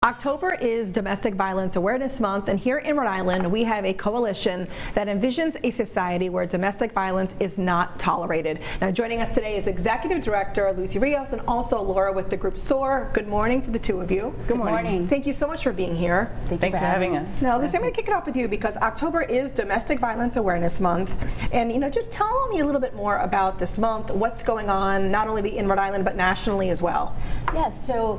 October is Domestic Violence Awareness Month, and here in Rhode Island we have a coalition that envisions a society where domestic violence is not tolerated. Now joining us today is Executive Director Lucy Rios and also Laura with the group SOAR. Good morning to the two of you. Good morning. Thank you so much for being here. Thanks for having us. Now Lucy, I'm going to kick it off with you because October is Domestic Violence Awareness Month, and just tell me a little bit more about this month, what's going on not only in Rhode Island but nationally as well. Yes, so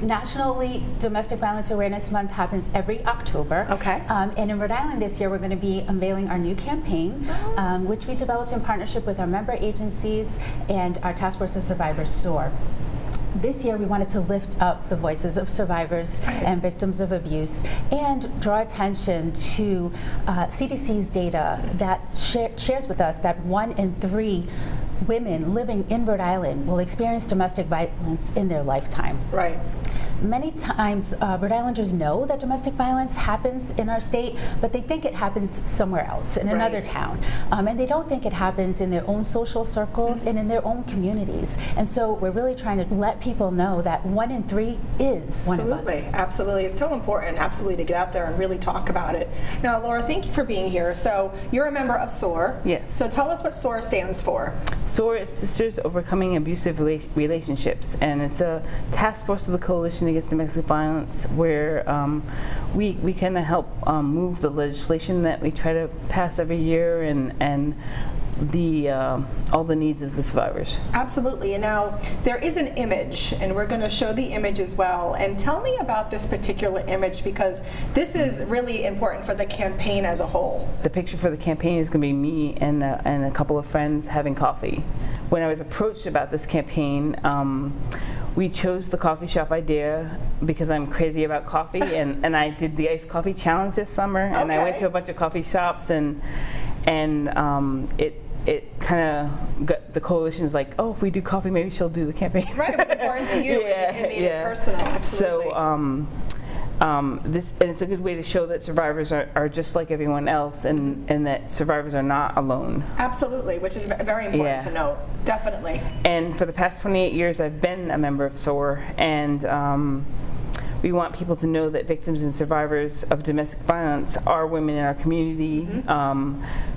nationally, Domestic Violence Awareness Month happens every October. Okay. And in Rhode Island this year, we're going to be unveiling our new campaign, which we developed in partnership with our member agencies and our Task Force of Survivors, SOAR. This year, we wanted to lift up the voices of survivors and victims of abuse and draw attention to CDC's data that shares with us that 1 in 3 women living in Rhode Island will experience domestic violence in their lifetime. Right. Many times, Rhode Islanders know that domestic violence happens in our state, but they think it happens somewhere else, in another town. And they don't think it happens in their own social circles and in their own communities. And so we're really trying to let people know that 1 in 3 is one of us. Absolutely. It's so important, absolutely, to get out there and really talk about it. Now, Laura, thank you for being here. So you're a member of SOAR. Yes. So tell us what SOAR stands for. SOAR is Sisters Overcoming Abusive Relationships, and it's a task force of the Coalition Against Domestic Violence where we kind of help move the legislation that we try to pass every year and all the needs of the survivors. Absolutely. And now there is an image, and we're going to show the image as well. And tell me about this particular image, because this is really important for the campaign as a whole. The picture for the campaign is going to be me and a couple of friends having coffee. When I was approached about this campaign, we chose the coffee shop idea because I'm crazy about coffee, and I did the iced coffee challenge this summer, and I went to a bunch of coffee shops, and it kind of got the coalition's like, oh, if we do coffee, maybe she'll do the campaign. Right, it was important to you. It made it personal. Absolutely. So and it's a good way to show that survivors are just like everyone else, and that survivors are not alone. Absolutely, which is very important to note. Definitely. And for the past 28 years, I've been a member of SOAR, and we want people to know that victims and survivors of domestic violence are women in our community,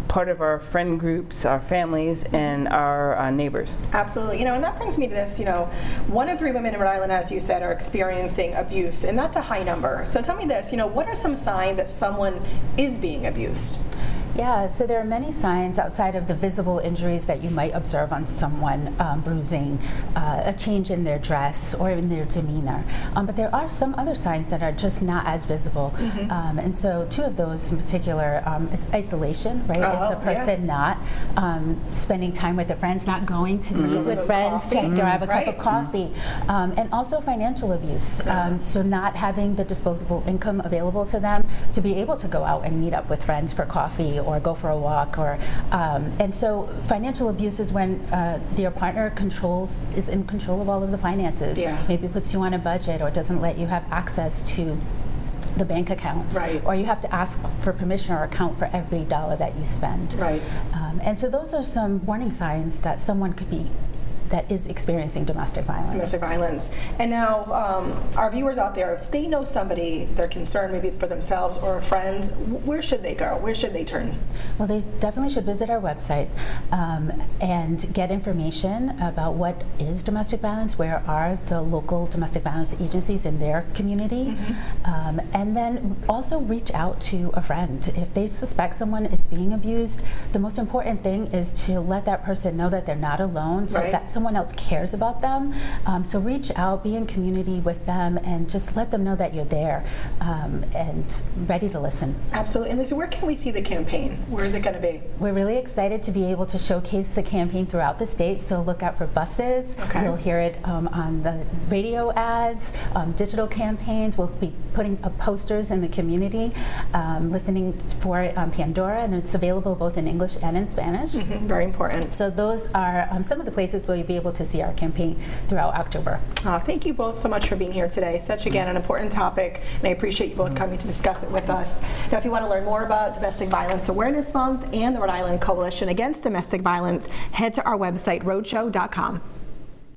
part of our friend groups, our families, and our neighbors. Absolutely. And that brings me to this, 1 in 3 women in Rhode Island, as you said, are experiencing abuse, and that's a high number. So tell me this, what are some signs that someone is being abused? Yeah, so there are many signs outside of the visible injuries that you might observe on someone, bruising, a change in their dress or in their demeanor. But there are some other signs that are just not as visible. And so 2 of those in particular is isolation, right? Is the person not spending time with their friends, not going to meet with friends to grab a cup of coffee. And also financial abuse. So not having the disposable income available to them to be able to go out and meet up with friends for coffee or go for a walk, and so financial abuse is when your partner is in control of all of the finances. Maybe puts you on a budget or doesn't let you have access to the bank accounts, or you have to ask for permission or account for every dollar that you spend. And so those are some warning signs that someone that is experiencing domestic violence. And now, our viewers out there, if they know somebody they're concerned maybe for themselves or a friend, where should they go? Where should they turn? Well, they definitely should visit our website and get information about what is domestic violence, where are the local domestic violence agencies in their community, and then also reach out to a friend. If they suspect someone is being abused, the most important thing is to let that person know that they're not alone, so that someone else cares about them. So reach out, be in community with them, and just let them know that you're there and ready to listen. Absolutely. And Lisa, where can we see the campaign? Where is it going to be? We're really excited to be able to showcase the campaign throughout the state, so look out for buses. You'll hear it on the radio ads, digital campaigns. We'll be putting up posters in the community, listening for Pandora, and it's available both in English and in Spanish. Very important. So those are some of the places where you'll be able to see our campaign throughout October. Thank you both so much for being here today. Such, again, an important topic, and I appreciate you both coming to discuss it with us. Now, if you want to learn more about Domestic Violence Awareness Month and the Rhode Island Coalition Against Domestic Violence, head to our website, roadshow.com.